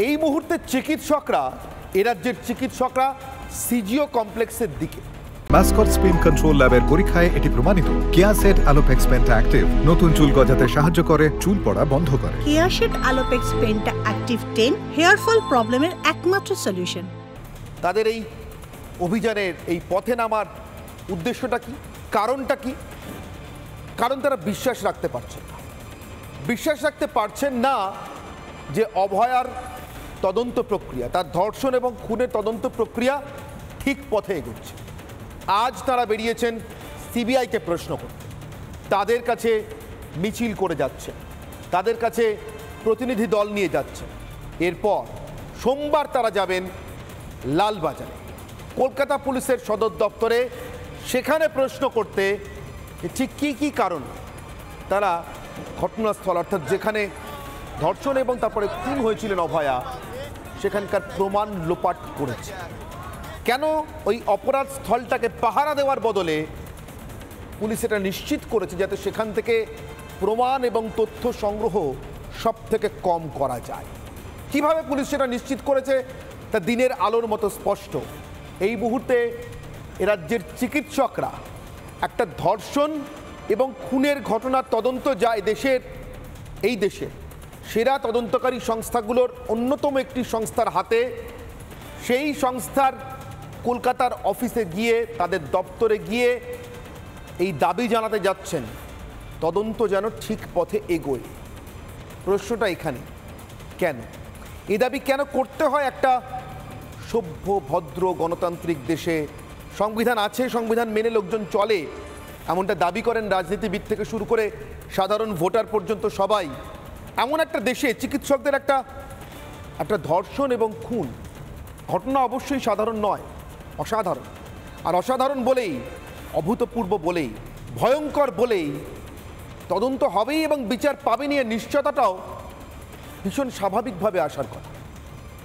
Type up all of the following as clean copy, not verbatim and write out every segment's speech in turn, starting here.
এই মুহূর্তে চিকিৎসকরা রাজ্যের চিকিৎসকরা সিজিও কমপ্লেক্সের দিকে। মাসকট স্পিন কন্ট্রোল ল্যাবের পরীক্ষায় এটি প্রমাণিত। কেয়াসেট আলোপেক্স পেন্টা অ্যাক্টিভ নতুন চুল গজাতে সাহায্য করে, চুল পড়া বন্ধ করে। কেয়াসেট আলোপেক্স পেন্টা অ্যাক্টিভ 10 হেয়ার ফল প্রবলেমের একমাত্র সলিউশন। তাদের এই অভিযানের এই পথে নামার উদ্দেশ্যটা কি, কারণটা কি? কারণ তারা বিশ্বাস রাখতে পারছেন না। বিশ্বাস রাখতে পারছেন না যে অভয়ার তদন্ত প্রক্রিয়া, তার ধর্ষণ এবং খুনের তদন্ত প্রক্রিয়া ঠিক পথে এগোচ্ছে। আজ তারা বেরিয়েছেন সিবিআইকে প্রশ্ন করতে, তাদের কাছে মিছিল করে যাচ্ছে, তাদের কাছে প্রতিনিধি দল নিয়ে যাচ্ছে। এরপর সোমবার তারা যাবেন লালবাজারে, কলকাতা পুলিশের সদর দপ্তরে, সেখানে প্রশ্ন করতে ঠিক কী কী কারণ তারা ঘটনাস্থল অর্থাৎ যেখানে ধর্ষণ এবং তারপরে খুন হয়েছিলেন অভয়া, সেখানকার প্রমাণ লোপাট করেছে। কেন ওই অপরাধ স্থলটাকে পাহারা দেওয়ার বদলে পুলিশ এটা নিশ্চিত করেছে যাতে সেখান থেকে প্রমাণ এবং তথ্য সংগ্রহ সব থেকে কম করা যায়। কিভাবে পুলিশ সেটা নিশ্চিত করেছে তা দিনের আলোর মতো স্পষ্ট। এই মুহূর্তে রাজ্যের চিকিৎসকরা একটা ধর্ষণ এবং খুনের ঘটনার তদন্ত যায় এই দেশের সেরা তদন্তকারী সংস্থাগুলোর অন্যতম একটি সংস্থার হাতে। সেই সংস্থার কলকাতার অফিসে গিয়ে, তাদের দপ্তরে গিয়ে এই দাবি জানাতে যাচ্ছেন তদন্ত যেন ঠিক পথে এগোয়। প্রশ্নটা এখানে, কেন এই দাবি কেন করতে হয়? একটা সভ্য ভদ্র গণতান্ত্রিক দেশে সংবিধান আছে, সংবিধান মেনে লোকজন চলে, এমনটা দাবি করেন রাজনীতিবিদ থেকে শুরু করে সাধারণ ভোটার পর্যন্ত সবাই। এমন একটা দেশে চিকিৎসকদের একটা ধর্ষণ এবং খুন ঘটনা অবশ্যই সাধারণ নয়, অসাধারণ। আর অসাধারণ বলেই, অভূতপূর্ব বলেই, ভয়ঙ্কর বলেই তদন্ত হবেই এবং বিচার পাবেনি এর নিশ্চয়তাটাও ভীষণ স্বাভাবিকভাবে আসার কথা,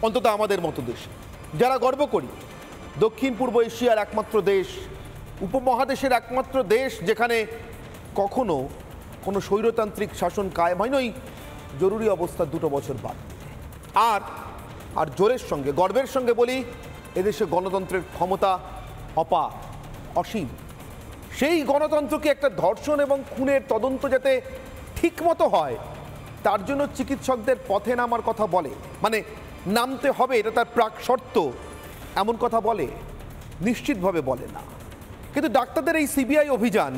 অন্তত আমাদের মতো দেশ যারা গর্ব করি। দক্ষিণ পূর্ব এশিয়ার একমাত্র দেশ, উপমহাদেশের একমাত্র দেশ যেখানে কখনো কোনো স্বৈরতান্ত্রিক শাসন কায়েম হয়নি ওই জরুরি অবস্থা 2 বছর বাদ। আর জোরের সঙ্গে, গর্বের সঙ্গে বলি, এদেশে গণতন্ত্রের ক্ষমতা অপার, অসীম। সেই গণতন্ত্রকে একটা ধর্ষণ এবং খুনের তদন্ত যাতে ঠিকমতো হয় তার জন্য চিকিৎসকদের পথে নামার কথা বলে, মানে নামতে হবে, এটা তার প্রাক শর্ত, এমন কথা বলে? নিশ্চিতভাবে বলে না। কিন্তু ডাক্তারদের এই সিবিআই অভিযান,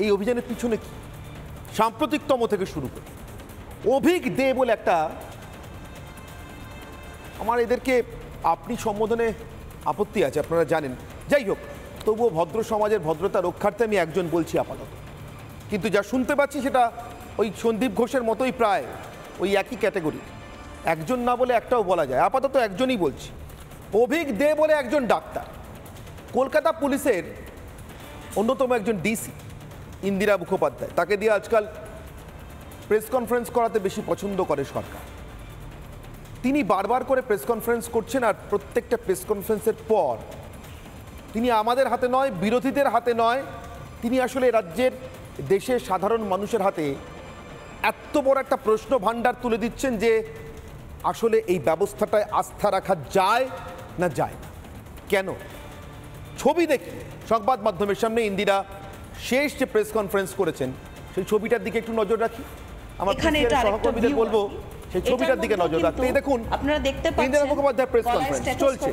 এই অভিযানের পিছনে কি? সাম্প্রতিকতম থেকে শুরু করে অভিক দে বলে একটা, আমার এদেরকে আপনি সম্বোধনে আপত্তি আছে, আপনারা জানেন, যাই হোক, তবুও ভদ্র সমাজের ভদ্রতা রক্ষার্থে আমি একজন বলছি আপাতত। কিন্তু যা শুনতে পাচ্ছি সেটা ওই সন্দীপ ঘোষের মতোই, প্রায় ওই একই ক্যাটাগরি। একজন না বলে একটাও বলা যায়, আপাতত একজনই বলছি। অভিক দে বলে একজন ডাক্তার, কলকাতা পুলিশের অন্যতম একজন ডিসি ইন্দিরা মুখোপাধ্যায়, তাকে দিয়ে আজকাল প্রেস কনফারেন্স করাতে বেশি পছন্দ করে সরকার। তিনি বারবার করে প্রেস কনফারেন্স করছেন, আর প্রত্যেকটা প্রেস কনফারেন্সের পর তিনি আমাদের হাতে নয়, বিরোধীদের হাতে নয়, তিনি আসলে রাজ্যের, দেশের সাধারণ মানুষের হাতে এত বড় একটা প্রশ্ন ভাণ্ডার তুলে দিচ্ছেন যে আসলে এই ব্যবস্থাটায় আস্থা রাখা যায় না যায় না। কেন? ছবি দেখি সংবাদ মাধ্যমের সামনে ইন্দিরা শেষ যে প্রেস কনফারেন্স করেছেন সেই ছবিটার দিকে একটু নজর রাখি। আমার সহকর্মীদের বলবো সেই ছবিটার দিকে নজর রাখতে। দেখুন, আপনারা দেখতে পাচ্ছেন ইন্দিরা মুখোপাধ্যায় প্রেস কনফারেন্স চলছে,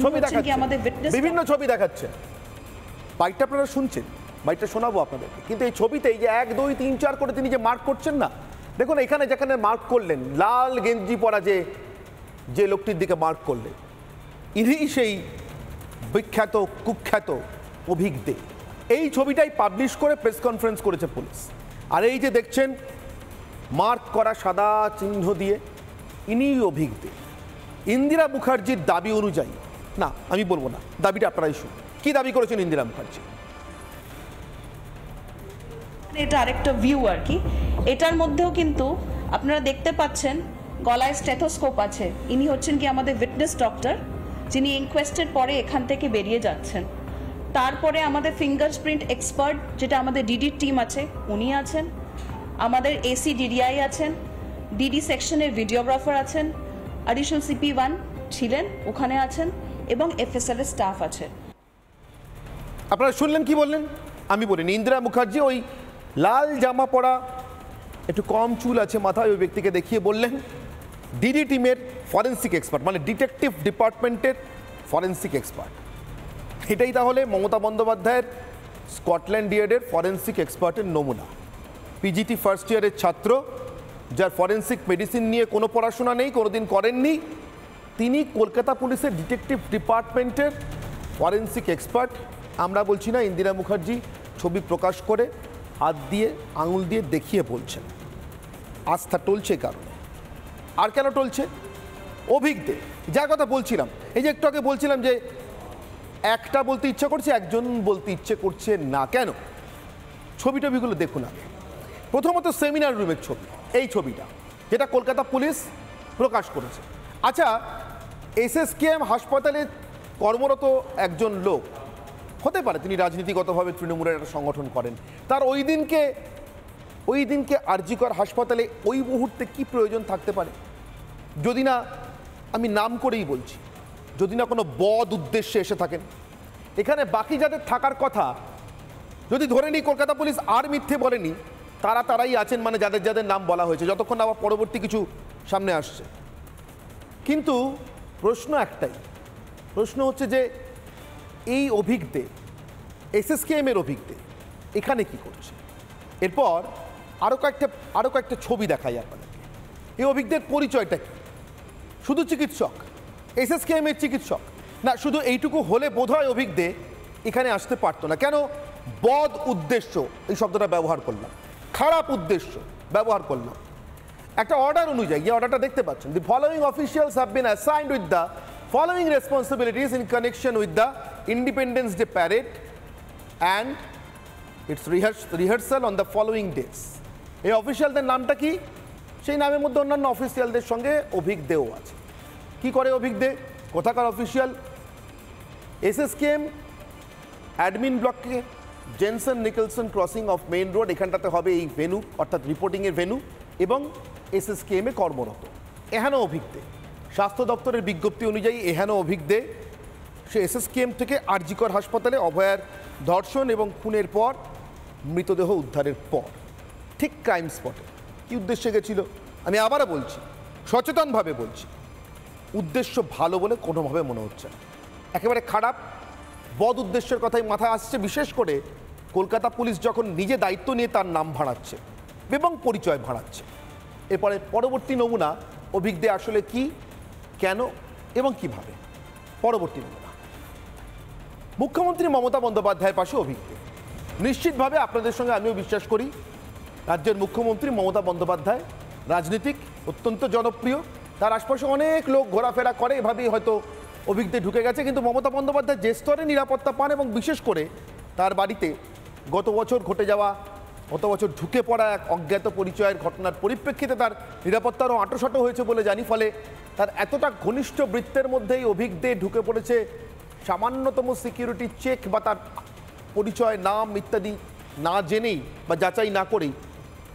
ছবি দেখাচ্ছে, বিভিন্ন ছবি দেখাচ্ছে, বাইকটা আপনারা শুনছেন, বাইকটা শোনাবো আপনাদেরকে। কিন্তু এই ছবিতে এই যে 1, 2, 3, 4 করে তিনি যে মার্ক করছেন না, দেখুন এখানে যেখানে মার্ক করলেন, লাল গেঞ্জি পরা যে লোকটির দিকে মার্ক করলেন, ইনি সেই বিখ্যাত কুখ্যাত অভিক দে। এই ছবিটাই পাবলিশ করে প্রেস কনফারেন্স করেছে পুলিশ। আর এই যে দেখছেন মার্ক করা সাদা চিহ্ন দিয়ে, ইনি অভিক দে। ইন্দিরা মুখার্জির দাবি অনুযায়ী, না আমি বলবো না, দাবিটা আপনারাই শুনুন। কি দাবি করেছেন ইন্দিরা মুখার্জি? এটা আরেকটা ভিউ আর কি। এটার মধ্যেও কিন্তু আপনারা দেখতে পাচ্ছেন গলায় স্টেথোস্কোপ আছে। ইনি হচ্ছেন কি আমাদের উইটনেস ডক্টর, যিনি ইনকোয়েস্টের পরে এখান থেকে বেরিয়ে যাচ্ছেন। তারপরে আমাদের ফিঙ্গারপ্রিন্ট এক্সপার্ট, যেটা আমাদের ডিডি টিম আছে, উনি আছেন। আমাদের এসি ডিডিআই আছেন, ডিডি সেকশনের ভিডিওগ্রাফার আছেন, অ্যাডিশনাল CP1 ছিলেন, ওখানে আছেন, এবং FSL এর স্টাফ আছে। আপনারা শুনলেন কি বললেন? আমি বলিনি। ইন্দিরা মুখার্জি ওই লাল জামা পরা, একটু কম চুল আছে মাথায়, ওই ব্যক্তিকে দেখিয়ে বললেন ডিডি টিমের ফরেন্সিক এক্সপার্ট, মানে ডিটেকটিভ ডিপার্টমেন্টের ফরেন্সিক এক্সপার্ট। এটাই তাহলে মমতা বন্দ্যোপাধ্যায়ের স্কটল্যান্ড ইয়ার্ডের ফরেন্সিক এক্সপার্টের নমুনা। PGT ফার্স্ট ইয়ারের ছাত্র, যার ফরেন্সিক মেডিসিন নিয়ে কোনো পড়াশোনা নেই, কোনোদিন করেননি, তিনি কলকাতা পুলিশের ডিটেকটিভ ডিপার্টমেন্টের ফরেন্সিক এক্সপার্ট। আমরা বলছি না, ইন্দিরা মুখার্জি ছবি প্রকাশ করে হাত দিয়ে আঙুল দিয়ে দেখিয়ে বলছেন। আস্থা টলছে কারণে। আর কেন টলছে? অভিজ্ঞ, যার কথা বলছিলাম, এই যে একটু আগে বলছিলাম যে একটা বলতে ইচ্ছে করছে, একজন বলতে ইচ্ছে করছে না। কেন? ছবি টবিগুলো দেখুন আগে। প্রথমত সেমিনার রুমের ছবি, এই ছবিটা যেটা কলকাতা পুলিশ প্রকাশ করেছে। আচ্ছা, SSKM হাসপাতালে কর্মরত একজন লোক, হতে পারে তিনি রাজনীতিগতভাবে তৃণমূলের একটা সংগঠন করেন, তার ওই দিনকে আরজিকর হাসপাতালে ওই মুহূর্তে কি প্রয়োজন থাকতে পারে? যদি না, আমি নাম করেই বলছি, যদি না কোনো বদ উদ্দেশ্যে এসে থাকেন। এখানে বাকি যাদের থাকার কথা, যদি ধরে নিই কলকাতা পুলিশ আর মিথ্যে বলেনি, তারাই আছেন, মানে যাদের যাদের নাম বলা হয়েছে, যতক্ষণ আবার পরবর্তী কিছু সামনে আসছে। কিন্তু প্রশ্ন একটাই, প্রশ্ন হচ্ছে যে এই অভিজ্ঞে, SSKM এর অভিজ্ঞে এখানে কি করছে? এরপর আরও কয়েকটা ছবি দেখাই আপনাদেরকে। এই অভিজ্ঞের পরিচয়টা কি? শুধু চিকিৎসক, SSKM এর চিকিৎসক না, শুধু এইটুকু হলে বোধহয় অভিজ্ঞে এখানে আসতে পারতো না। কেন বদ উদ্দেশ্য এই শব্দটা ব্যবহার করলাম, খারাপ উদ্দেশ্য ব্যবহার করলাম? একটা অর্ডার অনুযায়ী, এই অর্ডারটা দেখতে পাচ্ছেন, the following officials have been assigned with the following responsibilities in connection with the Independence Day parade and its rehearsal on the following days. এই অফিসিয়ালদের নামটা কি? সেই নামের মধ্যে অন্যান্য অফিসিয়ালদের সঙ্গে অভিজ্ঞদেও আছে। কি করে অভিজ্ঞদে? কোথাকার অফিসিয়াল? SSKM অ্যাডমিন ব্লকে Jensen Nicholson crossing of main road, এখানটাতে হবে এই ভেনু, অর্থাৎ রিপোর্টিংয়ের ভেনু, এবং SSKM এ কর্মরত এহেন অভিজ্ঞদে। স্বাস্থ্য দপ্তরের বিজ্ঞপ্তি অনুযায়ী এহেন অভিজ্ঞদে সে SSKM থেকে আরজিকর হাসপাতালে অভয়ার ধর্ষণ এবং খুনের পর মৃতদেহ উদ্ধারের পর ঠিক ক্রাইম স্পটে কি উদ্দেশ্যে গেছিল? আমি আবারও বলছি, সচেতনভাবে বলছি, উদ্দেশ্য ভালো বলে কোনোভাবে মনে হচ্ছে না, একেবারে খারাপ বদ উদ্দেশ্যের কথাই মাথায় আসছে। বিশেষ করে কলকাতা পুলিশ যখন নিজে দায়িত্ব নিয়ে তার নাম ভাড়াচ্ছে এবং পরিচয় ভাড়াচ্ছে। এরপরে পরবর্তী নমুনা অভিজ্ঞে আসলে কি, কেন এবং কিভাবে। পরবর্তী নমুনা মুখ্যমন্ত্রী মমতা বন্দ্যোপাধ্যায়ের পাশে অভিজ্ঞ। নিশ্চিতভাবে আপনাদের সঙ্গে আমিও বিশ্বাস করি, রাজ্যের মুখ্যমন্ত্রী মমতা বন্দ্যোপাধ্যায় রাজনীতিক, অত্যন্ত জনপ্রিয়, তার আশপাশে অনেক লোক ঘোরাফেরা করে, এভাবেই হয়তো অভিজ্ঞে ঢুকে গেছে। কিন্তু মমতা বন্দ্যোপাধ্যায় যে স্তরে নিরাপত্তা পান, এবং বিশেষ করে তার বাড়িতে গত বছর ঢুকে পড়া এক অজ্ঞাত পরিচয়ের ঘটনার পরিপ্রেক্ষিতে তার নিরাপত্তারও আঁটোসাঁটো হয়েছে বলে জানি। ফলে তার এতটা ঘনিষ্ঠ বৃত্তের মধ্যেই অভিজ্ঞে ঢুকে পড়েছে, সামান্যতম সিকিউরিটি চেক বা তার পরিচয়, নাম ইত্যাদি না জেনেই বা যাচাই না করেই,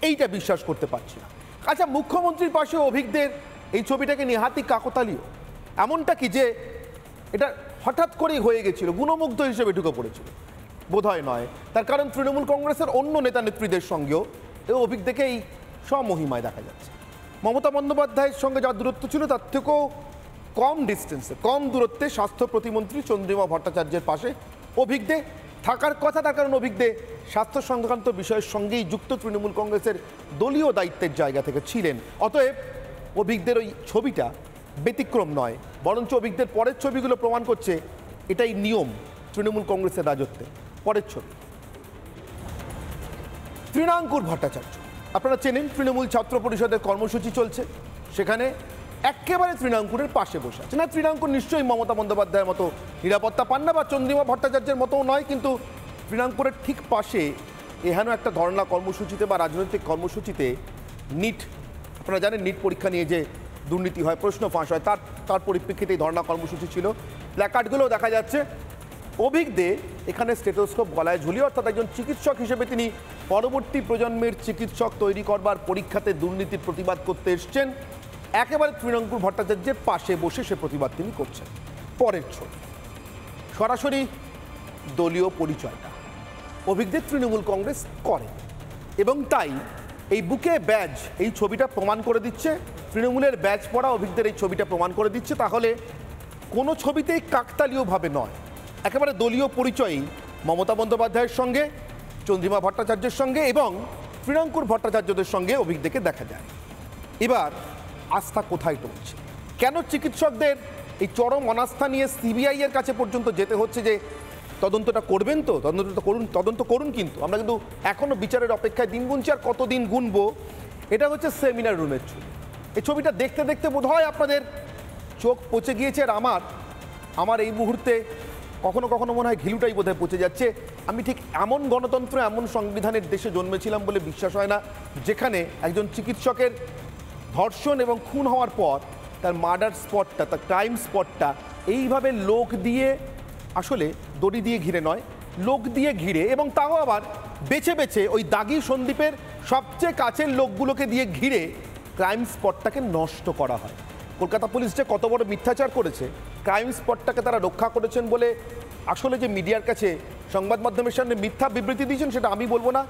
এইটা বিশ্বাস করতে পারছি না। আচ্ছা, মুখ্যমন্ত্রীর পাশে অভিজ্ঞদের এই ছবিটাকে নেহাতি কাকতালীয়, এমনটা কি যে এটা হঠাৎ করেই হয়ে গেছিল, গুণমুগ্ধ হিসেবে ঢুকে পড়েছিল? বোধহয় নয়। তার কারণ তৃণমূল কংগ্রেসের অন্য নেতা নেত্রীদের সঙ্গেও এই অভিজ্ঞকে এই স্বমহিমায় দেখা যাচ্ছে। মমতা বন্দ্যোপাধ্যায়ের সঙ্গে যা দূরত্ব ছিল তার থেকেও কম ডিস্টেন্সে, কম দূরত্বে স্বাস্থ্য প্রতিমন্ত্রী চন্দ্রিমা ভট্টাচার্যের পাশে অভিজ্ঞে থাকার কথা। তার কারণ অভিজ্ঞে স্বাস্থ্য সংক্রান্ত বিষয়ের সঙ্গেই যুক্ত তৃণমূল কংগ্রেসের দলীয় দায়িত্বের জায়গা থেকে ছিলেন। অতএব অভিজ্ঞদের ওই ছবিটা ব্যতিক্রম নয়, বরঞ্চ অভিজ্ঞদের পরের ছবিগুলো প্রমাণ করছে এটাই নিয়ম তৃণমূল কংগ্রেসের রাজত্বে। পরের ছবি তৃণাঙ্কুর ভট্টাচার্য, আপনারা চেনেন, তৃণমূল ছাত্র পরিষদের কর্মসূচি চলছে, সেখানে একেবারে তৃণাঙ্কুরের পাশে বসে আছে। না, তৃণাঙ্কুর নিশ্চয়ই মমতা বন্দ্যোপাধ্যায়ের মতো নিরাপত্তা পান না, বা চন্দ্রিমা ভট্টাচার্যের মতোও নয়, কিন্তু তৃণাঙ্কুরের ঠিক পাশে এহেন একটা ধর্ণা কর্মসূচিতে বা রাজনৈতিক কর্মসূচিতে নিট, আপনারা জানেন নিট পরীক্ষা নিয়ে যে দুর্নীতি হয়, প্রশ্ন ফাঁস হয়, তার পরিপ্রেক্ষিতে এই ধর্ণা কর্মসূচি ছিল। প্ল্যাকার্ডগুলোও দেখা যাচ্ছে। অভিজ্ঞে এখানে স্টেথোস্কোপ গলায় ঝুলিয়ে, অর্থাৎ একজন চিকিৎসক হিসেবে তিনি পরবর্তী প্রজন্মের চিকিৎসক তৈরি করবার পরীক্ষাতে দুর্নীতির প্রতিবাদ করতে এসছেন, একেবারে তৃণমূল ভট্টাচার্যের পাশে বসে সে প্রতিবাদ তিনি করছেন। পরের ছবি সরাসরি দলীয় পরিচয়টা অভিজ্ঞদের তৃণমূল কংগ্রেস করে, এবং তাই এই বুকে ব্যাজ এই ছবিটা প্রমাণ করে দিচ্ছে, তৃণমূলের ব্যাজ পড়া অভিজ্ঞদের এই ছবিটা প্রমাণ করে দিচ্ছে। তাহলে কোনো ছবিতেই কাকতালীয়ভাবে নয়, একেবারে দলীয় পরিচয়ই মমতা বন্দ্যোপাধ্যায়ের সঙ্গে, চন্দ্রিমা ভট্টাচার্যের সঙ্গে এবং প্রিয়াঙ্কুর ভট্টাচার্যদের সঙ্গে অভিজ্ঞকে দেখা যায়। এবার আস্থা কোথায় টলছে? কেন চিকিৎসকদের এই চরম অনাস্থা নিয়ে সিবিআই এর কাছে পর্যন্ত যেতে হচ্ছে যে তদন্তটা করবেন, তো তদন্ত করুন, কিন্তু আমরা কিন্তু এখনো বিচারের অপেক্ষায় দিন গুনছি। আর কতদিন গুনবো? এটা হচ্ছে সেমিনার রুমের ছবি। এই ছবিটা দেখতে দেখতে বোধ হয় আপনাদের চোখ পচে গিয়েছে। আর আমার এই মুহূর্তে কখনো কখনো মনে হয় ঘিলুটাই বোধহয় পচে যাচ্ছে। আমি ঠিক এমন গণতন্ত্র, এমন সংবিধানের দেশে জন্মেছিলাম বলে বিশ্বাস হয় না, যেখানে একজন চিকিৎসকের ধর্ষণ এবং খুন হওয়ার পর তার মার্ডার স্পটটা, তার ক্রাইম স্পটটা এইভাবে লোক দিয়ে, আসলে দড়ি দিয়ে ঘিরে নয়, লোক দিয়ে ঘিরে, এবং তাও আবার বেছে বেছে ওই দাগি সন্দ্বীপের সবচেয়ে কাছের লোকগুলোকে দিয়ে ঘিরে ক্রাইম স্পটটাকে নষ্ট করা হয়। কলকাতা পুলিশ যে কত বড় মিথ্যাচার করেছে, ক্রাইম স্পটটাকে তারা রক্ষা করেছেন বলে আসলে যে মিডিয়ার কাছে, সংবাদ মাধ্যমের সামনে মিথ্যা বিবৃতি দিয়েছেন সেটা আমি বলবো না।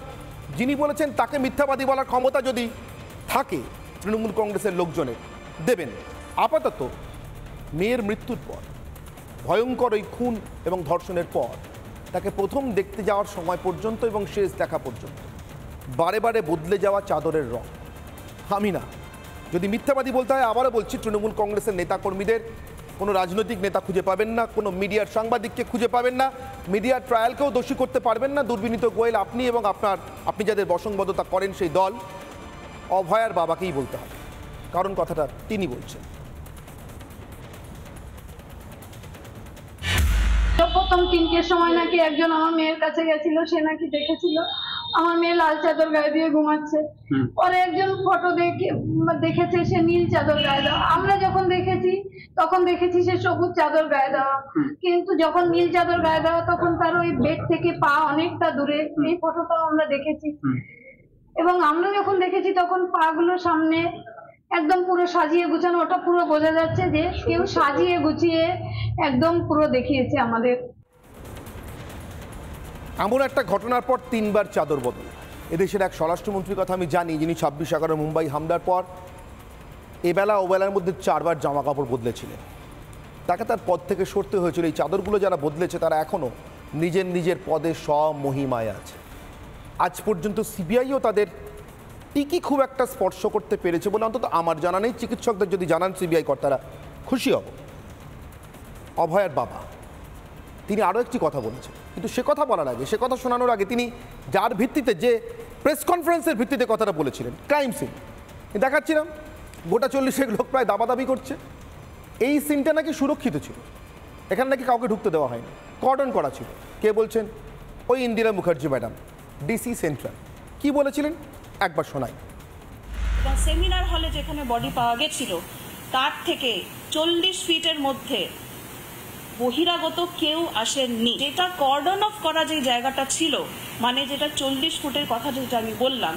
যিনি বলেছেন তাকে মিথ্যাবাদী বলার ক্ষমতা যদি থাকে তৃণমূল কংগ্রেসের লোকজনের, দেবেন। আপাতত মেয়ের মৃত্যুর পর, ভয়ঙ্কর ওই খুন এবং ধর্ষণের পর, তাকে প্রথম দেখতে যাওয়ার সময় পর্যন্ত এবং শেষ দেখা পর্যন্ত বারে বারে বদলে যাওয়া চাদরের রং। আমি না, যদি মিথ্যাবাদী বলতে হয় আবারও বলছি, তৃণমূল কংগ্রেসের নেতাকর্মীদের কোনো রাজনৈতিক নেতা খুঁজে পাবেন না, কোনো মিডিয়ার সাংবাদিককে খুঁজে পাবেন না, মিডিয়ার ট্রায়ালকেও দোষী করতে পারবেন না। দুর্বিনীত গোয়েল আপনি এবং আপনি যাদের বসংবদতা করেন সেই দল, অভয়ার বাবাকেই বলতে হবে, কারণ কথাটা তিনি বলছেন। প্রথম 3টের সময় নাকি একজন আমার মেয়ের কাছে গেছিল, সে নাকি দেখেছিল আমার মেয়ে লাল চাদর গায়ে দিয়ে ঘুমাচ্ছে। পরে একজন ফটো দেখেছে সে নীল চাদর গায়ে দেওয়া। আমরা যখন দেখেছি তখন দেখেছি সে সবুজ চাদর গায়ে দেওয়া, কিন্তু যখন নীল চাদর গায়ে দেওয়া তখন তার ওই বেড থেকে পা অনেকটা দূরে। এই ফটোটাও আমরা দেখেছি, এবং আমরা যখন দেখেছি তখন পা গুলো সামনে একদম পুরো সাজিয়ে গুছানো। ওটা পুরো বোঝা যাচ্ছে যে কেউ সাজিয়ে গুছিয়ে একদম পুরো দেখিয়েছে আমাদের। এমন একটা ঘটনার পর 3বার চাদর বদল। এদেশের এক স্বরাষ্ট্রমন্ত্রীর কথা আমি জানি, যিনি 26/11 মুম্বাই হামলার পর এবেলা ওবেলার মধ্যে 4বার জামা কাপড় বদলেছিলেন। তাকে তার পদ থেকে সরতে হয়েছিল। এই চাদরগুলো যারা বদলেছে তারা এখনও নিজের পদে স্বমহিমায় আছে। আজ পর্যন্ত সিবিআইও তাদের টিকি খুব একটা স্পর্শ করতে পেরেছে বলে অন্তত আমার জানা নেই। চিকিৎসকদের যদি জানান সিবিআই কর্তারা, খুশি হব। অভয়ার বাবা তিনি আরও একটি কথা বলেছেন, কিন্তু সে কথা বলার আগে, সে কথা শোনানোর আগে তিনি যার ভিত্তিতে, যে প্রেস কনফারেন্সের ভিত্তিতে কথাটা বলেছিলেন, ক্রাইম সিন দেখাচ্ছিলাম, গোটা 40 লোক প্রায় দাবাদাবি করছে। এই সিনটা নাকি সুরক্ষিত ছিল, এখানে নাকি কাউকে ঢুকতে দেওয়া হয়নি, কর্ডন করা ছিল। কে বলছেন? ওই Indira Mukherjee madam, DC central. কি বলেছিলেন একবার শোনাই। সেমিনার হলে যেখানে বডি পাওয়া গেছিল তার থেকে 40 ফিটের মধ্যে বহিরাগত কেউ আসেননি। যেটা কর্ডন অফ করা যে জায়গাটা ছিল, মানে যেটা 40 ফুটের কথা যেটা আমি বললাম,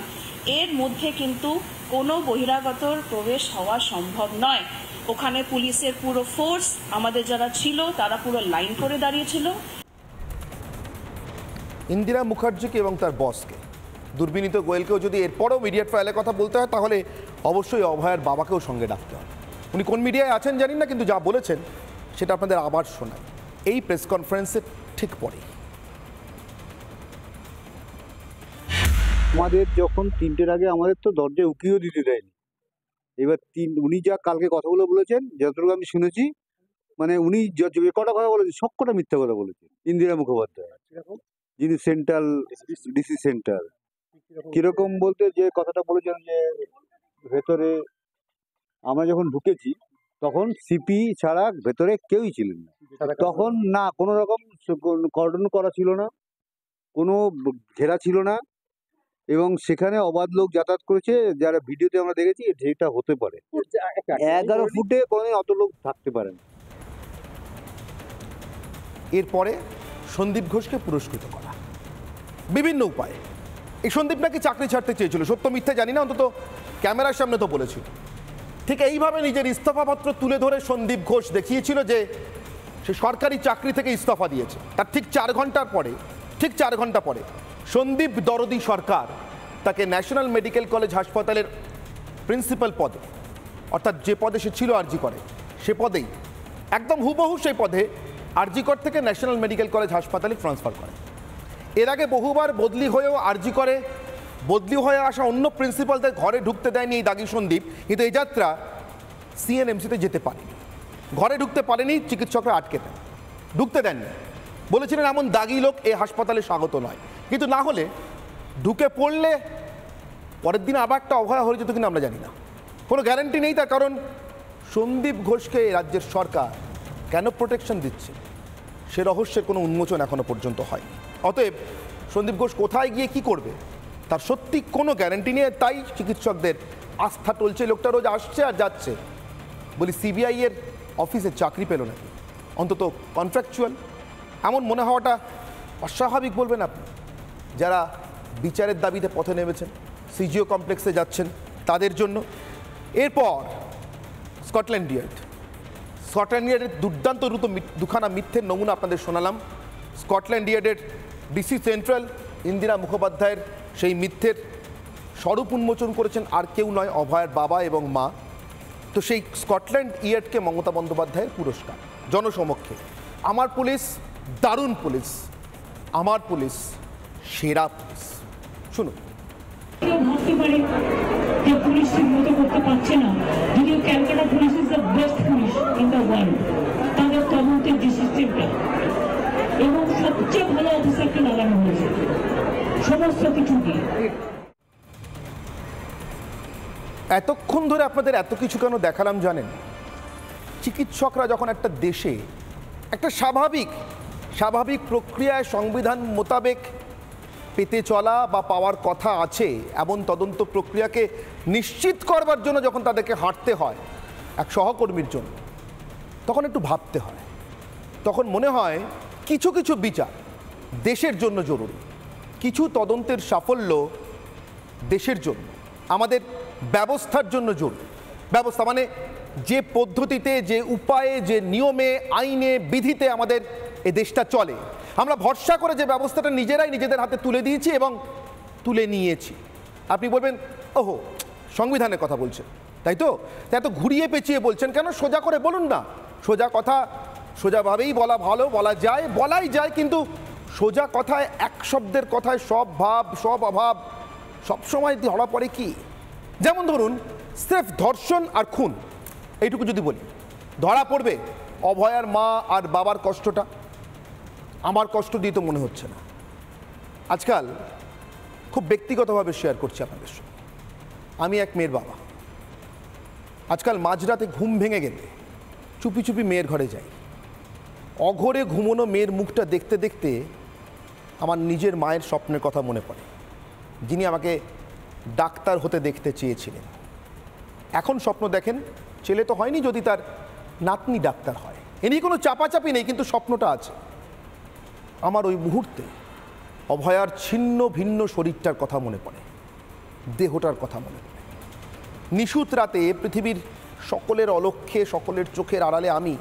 এর মধ্যে কিন্তু কোনো বহিরাগতর প্রবেশ হওয়া সম্ভব নয়। ওখানে পুলিশের পুরো ফোর্স, আমাদের যারা ছিল তারা পুরো লাইন করে দাঁড়িয়েছিল। ইন্দিরা মুখার্জিকে এবং তার বসকে, দুর্বিনীত গোয়েলকেও যদি এরপরও মিডিয়া ট্রায়ালের কথা বলতে হয়, তাহলে অবশ্যই অভয়ার বাবাকেও সঙ্গে ডাকতে হবে। উনি কোন মিডিয়ায় আছেন জানি না, কিন্তু যা বলেছেন সেটা আপনাদের আবার শোনায় এই প্রেস কনফারেন্সের ঠিক পরে। আমাদের যখন 3টের আগে আমাদের তো দরজায় উকিও দিতে দেয়নি। এবার উনি যা কালকে কথাগুলো বলেছেন, যতটুকু আমি শুনেছি, মানে উনি যে কটা কথা বলেছেন সব কটা মিথ্যা কথা বলেছেন। ইন্দিরা মুখোপাধ্যায়, যিনি সেন্ট্রাল ডিসি সেন্ট্রাল, কিরকম বলতে যে কথাটা বলেছেন যে ভেতরে আমরা যখন ঢুকেছি তখন সিপি ছাড়া ভেতরে কেউই ছিলেন না। তখন না কোনো রকম কর্ডন করা ছিল না, কোনো ঘেরা ছিল না, এবং সেখানে অবাধ লোক যাতায়াত করেছে। যারা ভিডিওতে আমরা দেখেছি যেটা হতে পারে 11 ফুটে কোনোদিন অত লোক থাকতে পারে না। এরপরে সন্দীপ ঘোষকে পুরস্কৃত করা বিভিন্ন উপায়ে, এই সন্দীপ নাকি চাকরি ছাড়তে চেয়েছিল, সত্য মিথ্যে জানি না, অন্তত ক্যামেরার সামনে তো বলেছিল। ঠিক এইভাবে নিজের ইস্তফাপত্র তুলে ধরে সন্দীপ ঘোষ দেখিয়েছিল যে সে সরকারি চাকরি থেকে ইস্তফা দিয়েছে। তার ঠিক 4 ঘন্টা পরে সন্দীপ দরদি সরকার তাকে ন্যাশনাল মেডিকেল কলেজ হাসপাতালের প্রিন্সিপাল পদে, অর্থাৎ যে পদে সে ছিল আরজি করে, সে পদেই একদম হুবহু সেই পদে আরজিকর থেকে ন্যাশনাল মেডিকেল কলেজ হাসপাতালে ট্রান্সফার করে। এর আগে বহুবার বদলি হয়েও আরজি করে বদলি হয়ে আসা অন্য প্রিন্সিপালদের ঘরে ঢুকতে দেয়নি এই দাগি সন্দীপ, কিন্তু এই যাত্রা সিএনএমসিতে যেতে পারেনি, ঘরে ঢুকতে পারেনি, চিকিৎসকরা আটকে দেন, ঢুকতে দেননি, বলেছিলেন এমন দাগি লোক এই হাসপাতালে স্বাগত নয়। কিন্তু না হলে ঢুকে পড়লে পরের দিন আবার একটা অভয়া হয়ে যেত কিনা আমরা জানি না, কোনো গ্যারান্টি নেই। তার কারণ সন্দীপ ঘোষকে রাজ্যের সরকার কেন প্রোটেকশন দিচ্ছে সে রহস্যের কোনো উন্মোচন এখনো পর্যন্ত হয়নি। অতএব সন্দীপ ঘোষ কোথায় গিয়ে কি করবে তার সত্যি কোনো গ্যারান্টি নেই। তাই চিকিৎসকদের আস্থা টলছে, লোকটা রোজ আসছে আর যাচ্ছে। বলি সিবিআই এর অফিসে চাকরি পেল নাকি, অন্তত কন্ট্রাকচুয়াল, এমন মনে হওয়াটা অস্বাভাবিক বলবেন আপনি? যারা বিচারের দাবিতে পথে নেমেছেন, সিজিও কমপ্লেক্সে যাচ্ছেন তাদের জন্য। এরপর স্কটল্যান্ড ইয়ার্ডের দুর্দান্ত দুখানা মিথ্যের নমুনা আপনাদের শোনালাম। স্কটল্যান্ড ইয়ার্ডের ডিসি সেন্ট্রাল ইন্দিরা মুখোপাধ্যায়ের সেই মিথ্যের স্বরূপ উন্মোচন করেছেন আর কেউ নয়, অভয়ার বাবা এবং মা। তো সেই স্কটল্যান্ড ইয়ার্ডকে মমতা বন্দ্যোপাধ্যায়ের পুরস্কার জনসমক্ষে। আমার পুলিশ দারুণ পুলিশ, আমার পুলিশ সেরা পুলিশ। শুনুন। কেউ ভাবতে পারে যে পুলিশ ঠিক মতো করতে পারছে না, যদিও Calcutta police is the best police in the world. তাদের তদন্তের যে সিস্টেমটা এবং সবচেয়ে ভালো অফিসারকে লাগানো হয়েছে সমস্ত কিছু দিয়ে। এতক্ষণ ধরে আপনাদের এত কিছু কেন দেখালাম জানেন? চিকিৎসকরা যখন একটা দেশে একটা স্বাভাবিক প্রক্রিয়ায় সংবিধান মোতাবেক পেতে চলা বা পাওয়ার কথা আছে এমন তদন্ত প্রক্রিয়াকে নিশ্চিত করবার জন্য যখন তাদেরকে হাঁটতে হয় এক সহকর্মীর জন্য, তখন একটু ভাবতে হয়। তখন মনে হয় কিছু কিছু বিচার দেশের জন্য জরুরি, কিছু তদন্তের সাফল্য দেশের জন্য, আমাদের ব্যবস্থার জন্য জরুরি। ব্যবস্থা মানে যে পদ্ধতিতে, যে উপায়ে, যে নিয়মে, আইনে, বিধিতে আমাদের এ দেশটা চলে, আমরা ভরসা করে যে ব্যবস্থাটা নিজেরাই নিজেদের হাতে তুলে দিয়েছি এবং তুলে নিয়েছি। আপনি বলবেন ওহো সংবিধানের কথা বলছেন, তাই তো? তাই এত ঘুরিয়ে পেঁচিয়ে বলছেন কেন? সোজা করে বলুন না। সোজা কথা সোজাভাবেই বলা ভালো, বলাই যায়, কিন্তু সোজা কথায় এক শব্দের কথায় সব ভাব, সব অভাব সবসময় ধরা পড়ে কি? যেমন ধরুন স্রেফ ধর্ষণ আর খুন, এইটুকু যদি বলি, ধরা পড়বে অভয়ার মা আর বাবার কষ্টটা। আমার কষ্ট দিয়ে তো মনে হচ্ছে না। আজকাল খুব ব্যক্তিগতভাবে শেয়ার করছি আপনাদের সঙ্গে, আমি এক মেয়ের বাবা। আজকাল মাঝরাতে ঘুম ভেঙে গেলে চুপি চুপি মেয়ের ঘরে যাই। অঘরে ঘুমোনো মেয়ের মুখটা দেখতে দেখতে আমার নিজের মায়ের স্বপ্নের কথা মনে পড়ে, যিনি আমাকে ডাক্তার হতে দেখতে চেয়েছিলেন। এখন স্বপ্ন দেখেন ছেলে তো হয়নি, যদি তার নাতনি ডাক্তার হয়। এ নিয়ে কোনো চাপাচাপি নেই, কিন্তু স্বপ্নটা আছে। আমার ওই মুহূর্তে অভয়ার ছিন্ন ভিন্ন শরীরটার কথা মনে পড়ে, দেহটার কথা মনে পড়ে। নিশুত রাতে পৃথিবীর সকলের অলক্ষ্যে, সকলের চোখের আড়ালে আমি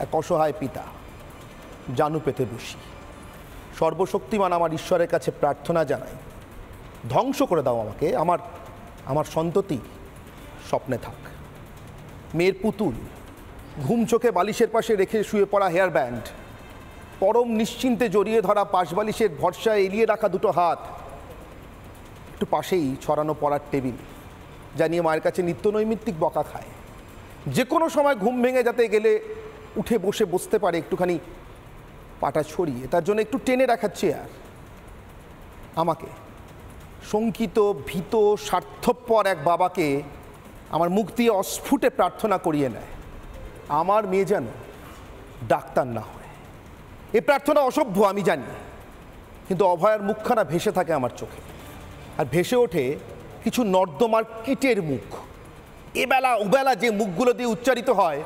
এক অসহায় পিতা জানু পেতে বসি। সর্বশক্তিমান আমার ঈশ্বরের কাছে প্রার্থনা জানাই, ধ্বংস করে দাও আমাকে, আমার সন্ততি স্বপ্নে থাক। মেয়ের পুতুল ঘুম চোখে বালিশের পাশে রেখে শুয়ে পড়া হেয়ার ব্যান্ড, পরম নিশ্চিন্তে জড়িয়ে ধরা পাশ বালিশের ভরসায় এলিয়ে রাখা দুটো হাত, একটু পাশেই ছড়ানো পড়ার টেবিল, যা নিয়ে মায়ের কাছে নিত্য নৈমিত্তিক বকা খায়। যে কোনো সময় ঘুম ভেঙে যাতে গেলে উঠে বসতে পারে একটুখানি পাটা ছড়িয়ে, তার জন্য একটু টেনে রাখার চেয়ার। আমাকে শঙ্কিত, ভীত, স্বার্থপর এক বাবাকে আমার মুখ দিয়ে অস্ফুটে প্রার্থনা করিয়ে নেয় আমার মেয়ে যেন ডাক্তার না হয়। এ প্রার্থনা অসভ্য আমি জানি, কিন্তু অভয়ার মুখখানা ভেসে থাকে আমার চোখে, আর ভেসে ওঠে কিছু নর্দমার কীটের মুখ। এবেলা ওবেলা যে মুখগুলো দিয়ে উচ্চারিত হয়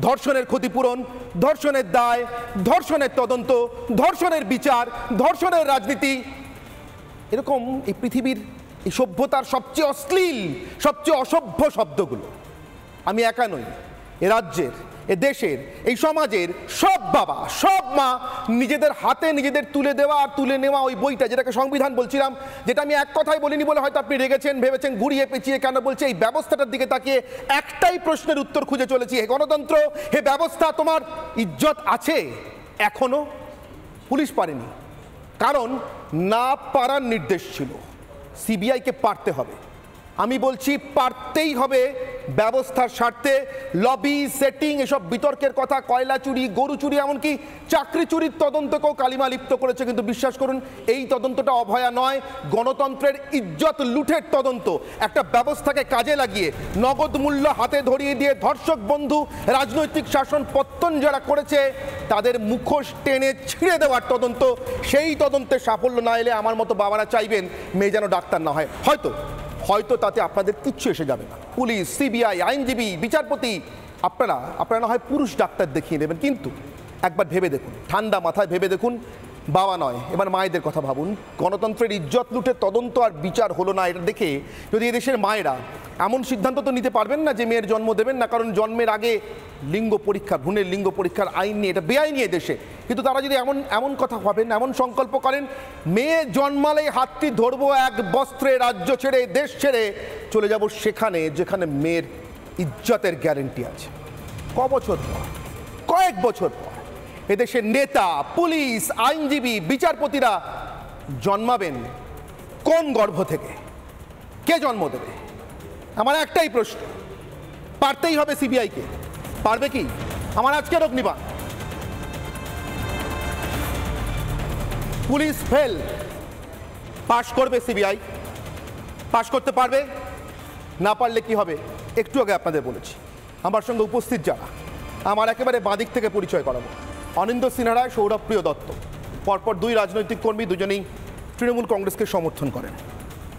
ধর্ষণের ক্ষতিপূরণ, ধর্ষণের দায়, ধর্ষণের তদন্ত, ধর্ষণের বিচার, ধর্ষণের রাজনীতি, এরকম এই পৃথিবীর এই সভ্যতার সবচেয়ে অশ্লীল, সবচেয়ে অসভ্য শব্দগুলো আমি একা নই, এ রাজ্যের, এ দেশের, এই সমাজের সব বাবা, সব মা নিজেদের হাতে নিজেদের তুলে দেওয়া আর তুলে নেওয়া ওই বইটা, যেটাকে সংবিধান বলছিলাম, যেটা আমি এক কথাই বলিনি বলে হয়তো আপনি রেগেছেন, ভেবেছেন ঘুরিয়ে পেঁচিয়ে কেন বলছে, এই ব্যবস্থাটার দিকে তাকিয়ে একটাই প্রশ্নের উত্তর খুঁজে চলেছি। হে গণতন্ত্র, হে ব্যবস্থা, তোমার ইজ্জত আছে এখনো? পুলিশ পারেনি, কারণ না পারার নির্দেশ ছিল। সিবিআইকে পারতে হবে, আমি বলছি পারতেই হবে ব্যবস্থার স্বার্থে। লবি সেটিং, এসব বিতর্কের কথা, কয়লা চুরি, গরু চুরি, এমনকি চাকরি চুরির তদন্তকেও কালিমা লিপ্ত করেছে। কিন্তু বিশ্বাস করুন, এই তদন্তটা অভয়া নয়, গণতন্ত্রের ইজ্জত লুঠের তদন্ত। একটা ব্যবস্থাকে কাজে লাগিয়ে নগদ মূল্য হাতে ধরিয়ে দিয়ে ধর্ষক বন্ধু রাজনৈতিক শাসন পত্তন যারা করেছে তাদের মুখোশ টেনে ছিঁড়ে দেওয়ার তদন্ত। সেই তদন্তে সাফল্য না এলে আমার মতো বাবারা চাইবেন মেয়ে যেন ডাক্তার না হয়। হয়তো তাতে আপনাদের কিচ্ছু এসে যাবে না। পুলিশ, সিবিআই, আইনজীবী, বিচারপতি, আপনারা না হয় পুরুষ ডাক্তার দেখিয়ে দেবেন, কিন্তু একবার ভেবে দেখুন, ঠান্ডা মাথায় ভেবে দেখুন, বাবা নয়, এবার মায়েদের কথা ভাবুন। গণতন্ত্রের ইজ্জত লুটে তদন্ত আর বিচার হলো না, এটা দেখে যদি এদেশের মায়েরা এমন সিদ্ধান্ত তো নিতে পারবেন না যে মেয়ের জন্ম দেবেন না, কারণ জন্মের আগে লিঙ্গ পরীক্ষা, ভ্রূণের লিঙ্গ পরীক্ষার আইন নিয়ে, এটা বেআইনি দেশে। কিন্তু তারা যদি এমন কথা ভাবেন, এমন সংকল্প করেন, মেয়ে জন্মালেই হাতটি ধরবো, এক বস্ত্রে রাজ্য ছেড়ে, দেশ ছেড়ে চলে যাব সেখানে যেখানে মেয়ের ইজ্জতের গ্যারেন্টি আছে। বছর পর, কয়েক বছর পর এদেশের নেতা, পুলিশ, আইনজীবী, বিচারপতিরা জন্মাবেন কোন গর্ভ থেকে? কে জন্ম দেবে? আমার একটাই প্রশ্ন, পারতেই হবে সিবিআইকে। পারবে কি? আমার আজকের অগ্নিবাণ, পুলিশ ফেল, পাশ করবে সিবিআই, পাশ করতে পারবে। না পারলে কি হবে একটু আগে আপনাদের বলেছি। আমার সঙ্গে উপস্থিত যারা, আমার একেবারে বাঁদিক থেকে পরিচয় করাবো। অনিন্দ্য সিনহা রায়, সৌরভপ্রিয় দত্ত, পরপর দুই রাজনৈতিক কর্মী, দুজনেই তৃণমূল কংগ্রেসকে সমর্থন করেন।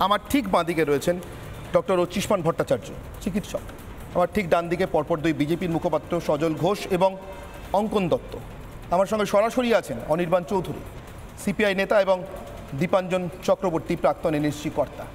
আমার ঠিক বাঁদিকে রয়েছেন ডক্টর অচ্যুষ্মান ভট্টাচার্য, চিকিৎসক। আমার ঠিক ডান দিকে পরপর দুই বিজেপির মুখপাত্র সজল ঘোষ এবং অঙ্কন দত্ত। আমার সঙ্গে সরাসরি আছেন অনির্বাণ চৌধুরী, সিপিআই নেতা, এবং দীপাঞ্জন চক্রবর্তী, প্রাক্তন এনএসজি কর্তা।